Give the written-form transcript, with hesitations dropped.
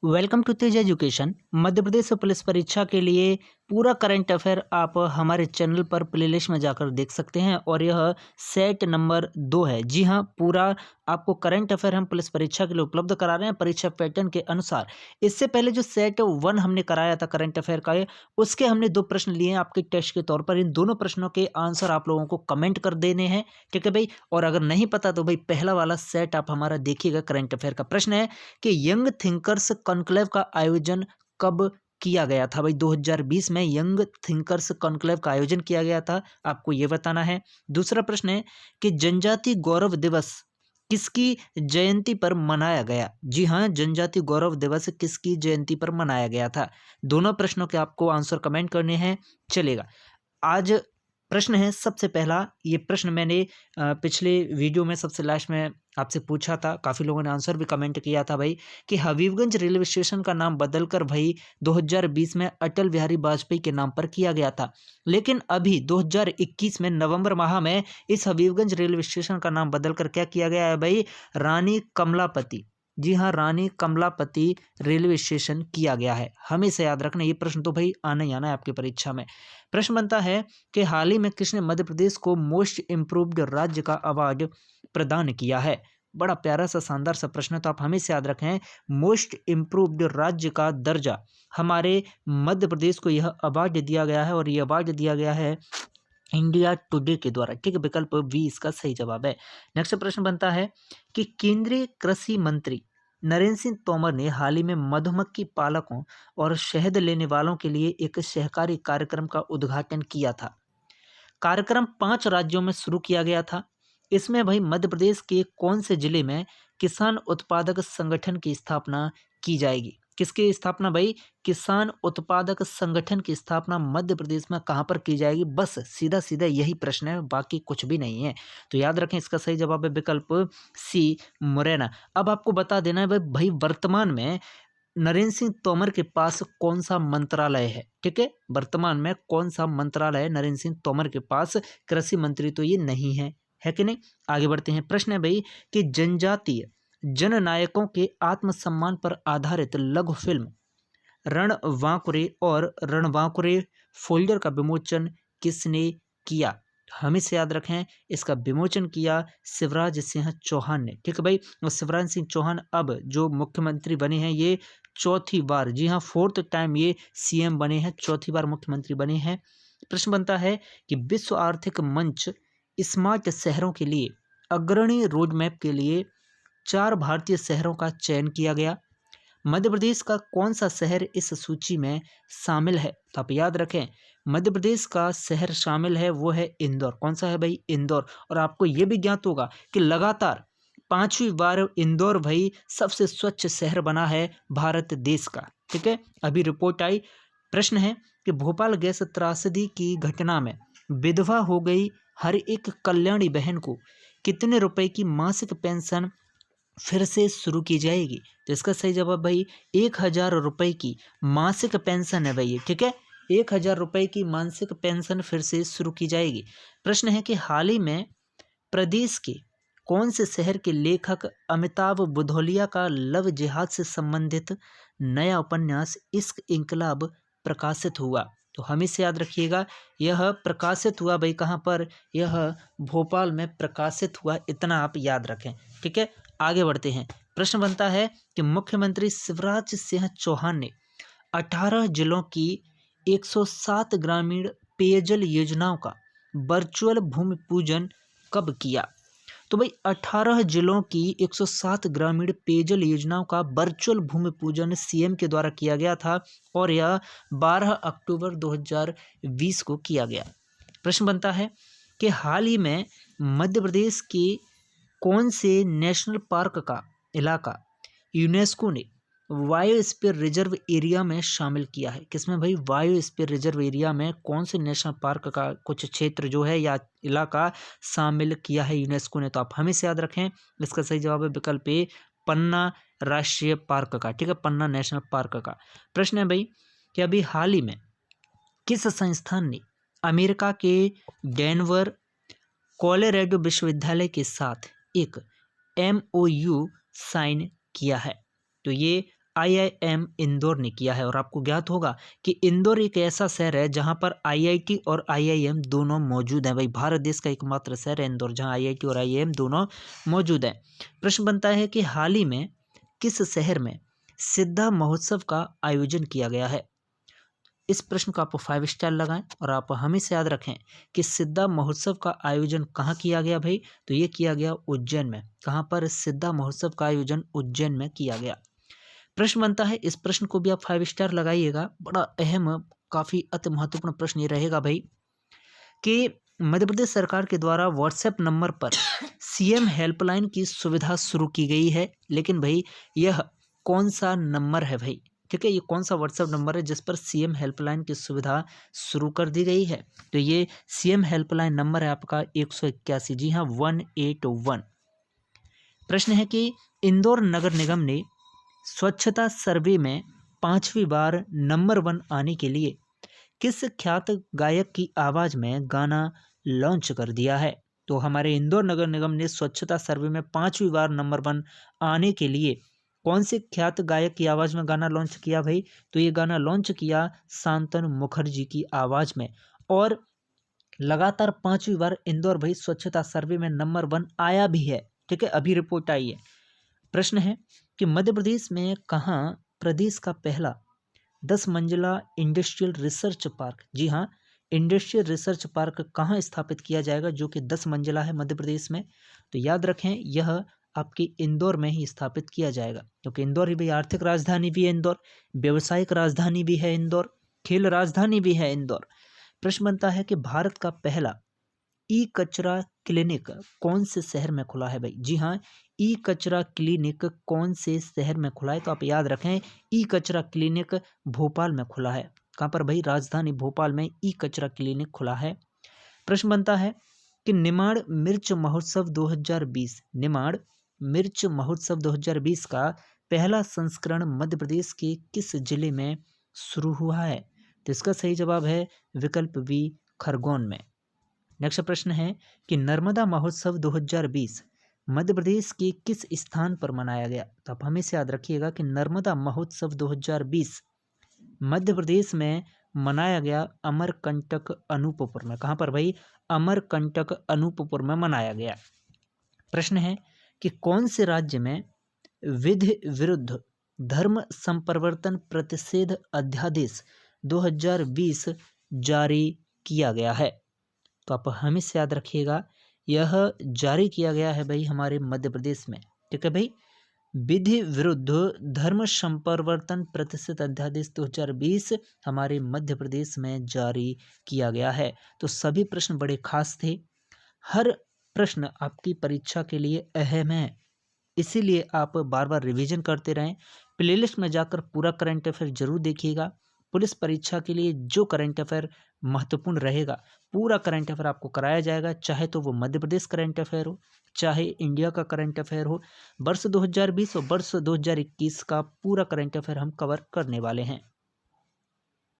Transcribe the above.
Welcome to Tej education. Madhya Pradesh police परीक्षा के लिए पूरा करंट अफेयर आप हमारे चैनल पर प्लेलिस्ट में जाकर देख सकते हैं और यह सेट नंबर 2 है। जी हाँ, पूरा आपको करंट अफेयर हम पुलिस परीक्षा के लिए उपलब्ध करा रहे हैं परीक्षा पैटर्न के अनुसार। इससे पहले जो सेट 1 हमने कराया था करंट अफेयर का, उसके हमने 2 प्रश्न लिए हैं आपके टेस्ट के तौर पर। इन दोनों प्रश्नों के आंसर आप लोगों को कमेंट कर देने हैं, ठीक है भाई। और अगर नहीं पता तो भाई पहला वाला सेट आप हमारा देखिएगा। करंट अफेयर का प्रश्न है कि यंग थिंकर्स कॉन्क्लेव का आयोजन कब किया गया था। भाई 2020 में यंग थिंकर्स कॉन्क्लेव का आयोजन किया गया था, आपको यह बताना है। दूसरा प्रश्न है कि जनजाति गौरव दिवस किसकी जयंती पर मनाया गया। जी हाँ, जनजाति गौरव दिवस किसकी जयंती पर मनाया गया था। दोनों प्रश्नों के आपको आंसर कमेंट करने हैं। चलेगा, आज प्रश्न है सबसे पहला। ये प्रश्न मैंने पिछले वीडियो में सबसे लास्ट में आपसे पूछा था, काफ़ी लोगों ने आंसर भी कमेंट किया था भाई, कि हबीबगंज रेलवे स्टेशन का नाम बदलकर भाई 2020 में अटल बिहारी वाजपेयी के नाम पर किया गया था। लेकिन अभी 2021 में नवंबर माह में इस हबीबगंज रेलवे स्टेशन का नाम बदलकर क्या किया गया है भाई, रानी कमलापति। जी हाँ, रानी कमलापति रेलवे स्टेशन किया गया है। हमेशा याद रखना, ये प्रश्न तो भाई आना ही आना है आपकी परीक्षा में। प्रश्न बनता है कि हाल ही में किसने मध्य प्रदेश को मोस्ट इम्प्रूव्ड राज्य का अवार्ड प्रदान किया है। बड़ा प्यारा सा शानदार सा प्रश्न है, तो आप हमेशा याद रखें, मोस्ट इम्प्रूव्ड राज्य का दर्जा हमारे मध्य प्रदेश को यह अवार्ड दिया गया है और यह अवार्ड दिया गया है इंडिया टुडे के द्वारा, ठीक है। विकल्प बी इसका सही जवाब है। नेक्स्ट प्रश्न बनता है कि केंद्रीय कृषि मंत्री नरेंद्र सिंह तोमर ने हाल ही में मधुमक्खी पालकों और शहद लेने वालों के लिए एक सहकारी कार्यक्रम का उद्घाटन किया था। कार्यक्रम 5 राज्यों में शुरू किया गया था। इसमें भाई मध्य प्रदेश के कौन से जिले में किसान उत्पादक संगठन की स्थापना की जाएगी। किसकी स्थापना भाई, किसान उत्पादक संगठन की स्थापना मध्य प्रदेश में कहाँ पर की जाएगी। बस सीधा सीधा यही प्रश्न है, बाकी कुछ भी नहीं है। तो याद रखें, इसका सही जवाब है विकल्प सी, मुरैना। अब आपको बता देना है भाई वर्तमान में नरेंद्र सिंह तोमर के पास कौन सा मंत्रालय है, ठीक है। वर्तमान में कौन सा मंत्रालय है नरेंद्र सिंह तोमर के पास, कृषि मंत्री तो ये नहीं है कि नहीं। आगे बढ़ते हैं। प्रश्न है भाई कि जनजातीय जननायकों के आत्मसम्मान पर आधारित लघु फिल्म रणबांकुरे और रणबांकुरे फोल्डर का विमोचन किसने किया। हमेशा याद रखें, इसका विमोचन किया शिवराज सिंह चौहान ने, ठीक है भाई। और शिवराज सिंह चौहान अब जो मुख्यमंत्री बने हैं ये चौथी बार, जी हाँ 4th टाइम ये सीएम बने हैं, चौथी बार मुख्यमंत्री बने हैं। प्रश्न बनता है कि विश्व आर्थिक मंच स्मार्ट शहरों के लिए अग्रणी रोड मैप के लिए 4 भारतीय शहरों का चयन किया गया। मध्य प्रदेश का कौन सा शहर इस सूची में शामिल है। तो आप याद रखें, मध्य प्रदेश का शहर शामिल है वो है इंदौर। कौन सा है भाई, इंदौर। और आपको ये भी ज्ञात होगा कि लगातार 5वीं बार इंदौर भाई सबसे स्वच्छ शहर बना है भारत देश का, ठीक है। अभी रिपोर्ट आई। प्रश्न है कि भोपाल गैस त्रासदी की घटना में विधवा हो गई हर एक कल्याणी बहन को कितने रुपए की मासिक पेंशन फिर से शुरू की जाएगी। तो इसका सही जवाब भाई 1000 रुपए की मासिक पेंशन है भाई, ठीक है। 1000 रुपए की मासिक पेंशन फिर से शुरू की जाएगी। प्रश्न है कि हाल ही में प्रदेश के कौन से शहर के लेखक अमिताभ बुधौलिया का लव जिहाद से संबंधित नया उपन्यास इश्क इंकलाब प्रकाशित हुआ। तो हमेशा याद रखिएगा, यह प्रकाशित हुआ भाई कहाँ पर, यह भोपाल में प्रकाशित हुआ, इतना आप याद रखें, ठीक है। आगे बढ़ते हैं। प्रश्न बनता है कि मुख्यमंत्री शिवराज सिंह चौहान ने 18 जिलों की 107 ग्रामीण पेयजल योजनाओं का वर्चुअल भूमि पूजन कब किया। तो भाई 18 जिलों की 107 ग्रामीण पेयजल योजनाओं का वर्चुअल भूमि पूजन सीएम के द्वारा किया गया था और यह 12 अक्टूबर 2020 को किया गया। प्रश्न बनता है कि हाल ही में मध्य प्रदेश के कौन से नेशनल पार्क का इलाका यूनेस्को ने बायोस्फीयर रिजर्व एरिया में शामिल किया है। किसमें भाई, बायोस्फीयर रिजर्व एरिया में कौन से नेशनल पार्क का कुछ क्षेत्र जो है या इलाका शामिल किया है यूनेस्को ने। तो आप हमेशा याद रखें, इसका सही जवाब है विकल्प ए, पन्ना राष्ट्रीय पार्क का, ठीक है, पन्ना नेशनल पार्क का। प्रश्न है भाई कि अभी हाल ही में किस संस्थान ने अमेरिका के डेनवर कोलोराडो विश्वविद्यालय के साथ एक MOU साइन किया है। तो ये IIM इंदौर ने किया है। और आपको ज्ञात होगा कि इंदौर एक ऐसा शहर है जहां पर IIT और IIM दोनों मौजूद हैं। भाई भारत देश का एकमात्र शहर है इंदौर जहां IIT और IIM दोनों मौजूद हैं। प्रश्न बनता है कि हाल ही में किस शहर में सिद्धा महोत्सव का आयोजन किया गया है। इस प्रश्न को आप 5 स्टार लगाएं और आप हमेशा याद रखें कि सिद्धा महोत्सव का आयोजन कहाँ किया गया भाई, तो ये किया गया उज्जैन में। कहाँ पर सिद्धा महोत्सव का आयोजन उज्जैन में किया गया। प्रश्न बनता है, इस प्रश्न को भी आप 5 स्टार लगाइएगा, बड़ा अहम काफी अति महत्वपूर्ण प्रश्न ये रहेगा भाई कि मध्य प्रदेश सरकार के द्वारा व्हाट्सएप नंबर पर CM हेल्पलाइन की सुविधा शुरू की गई है, लेकिन भाई यह कौन सा नंबर है भाई, ठीक है, ये कौन सा व्हाट्सएप नंबर है जिस पर CM हेल्पलाइन की सुविधा शुरू कर दी गई है। तो ये CM हेल्पलाइन नंबर है आपका 181, जी हाँ 181। प्रश्न है कि इंदौर नगर निगम ने स्वच्छता सर्वे में 5वीं बार नंबर 1 आने के लिए किस ख्यात गायक की आवाज में गाना लॉन्च कर दिया है। तो हमारे इंदौर नगर निगम ने स्वच्छता सर्वे में 5वीं बार नंबर 1 आने के लिए कौन से ख्यात गायक की आवाज में गाना लॉन्च किया भाई, तो ये गाना लॉन्च किया शांतनु मुखर्जी की आवाज में। और लगातार 5वीं बार इंदौर भाई स्वच्छता सर्वे में नंबर 1 आया भी है, ठीक है, अभी रिपोर्ट आई है। प्रश्न है कि मध्य प्रदेश में कहाँ प्रदेश का पहला 10 मंजिला इंडस्ट्रियल रिसर्च पार्क, जी हाँ इंडस्ट्रियल रिसर्च पार्क कहाँ स्थापित किया जाएगा जो कि 10 मंजिला है मध्य प्रदेश में। तो याद रखें यह आपके इंदौर में ही स्थापित किया जाएगा, क्योंकि इंदौर ही भाई आर्थिक राजधानी भी है इंदौर, व्यावसायिक राजधानी भी है इंदौर, खेल राजधानी भी है इंदौर। प्रश्न बनता है कि भारत का पहला ई कचरा क्लिनिक कौन से शहर में खुला है भाई, जी हाँ ई कचरा क्लिनिक कौन से शहर में खुला है, तो आप याद रखें ई कचरा क्लिनिक भोपाल में खुला है। कहाँ पर भाई, राजधानी भोपाल में ई कचरा क्लिनिक खुला है। प्रश्न बनता है कि निमाड़ मिर्च महोत्सव 2020, निमाड़ मिर्च महोत्सव 2020 का पहला संस्करण मध्य प्रदेश के किस जिले में शुरू हुआ है। तो इसका सही जवाब है विकल्प बी, खरगोन में। नेक्स्ट प्रश्न है कि नर्मदा महोत्सव 2020 मध्य प्रदेश के किस स्थान पर मनाया गया। तो आप हमेशा याद रखिएगा कि नर्मदा महोत्सव 2020 मध्य प्रदेश में मनाया गया अमरकंटक अनूपपुर में। कहाँ पर भाई, अमरकंटक अनूपपुर में मनाया गया। प्रश्न है कि कौन से राज्य में विधि विरुद्ध धर्म संप्रवर्तन प्रतिषेध अध्यादेश 2020 जारी किया गया है। तो आप हमेशा याद रखिएगा यह जारी किया गया है भाई हमारे मध्य प्रदेश में, ठीक है भाई, विधि विरुद्ध धर्म संप्रवर्तन प्रतिषेध अध्यादेश 2020 हमारे मध्य प्रदेश में जारी किया गया है। तो सभी प्रश्न बड़े खास थे, हर प्रश्न आपकी परीक्षा के लिए अहम है, इसीलिए आप बार बार रिवीजन करते रहें। प्लेलिस्ट में जाकर पूरा करंट अफेयर जरूर देखिएगा। पुलिस परीक्षा के लिए जो करंट अफेयर महत्वपूर्ण रहेगा पूरा करंट अफेयर आपको कराया जाएगा, चाहे तो वो मध्य प्रदेश करंट अफेयर हो, चाहे इंडिया का करंट अफेयर हो। वर्ष 2020 और वर्ष 2021 का पूरा करंट अफेयर हम कवर करने वाले हैं।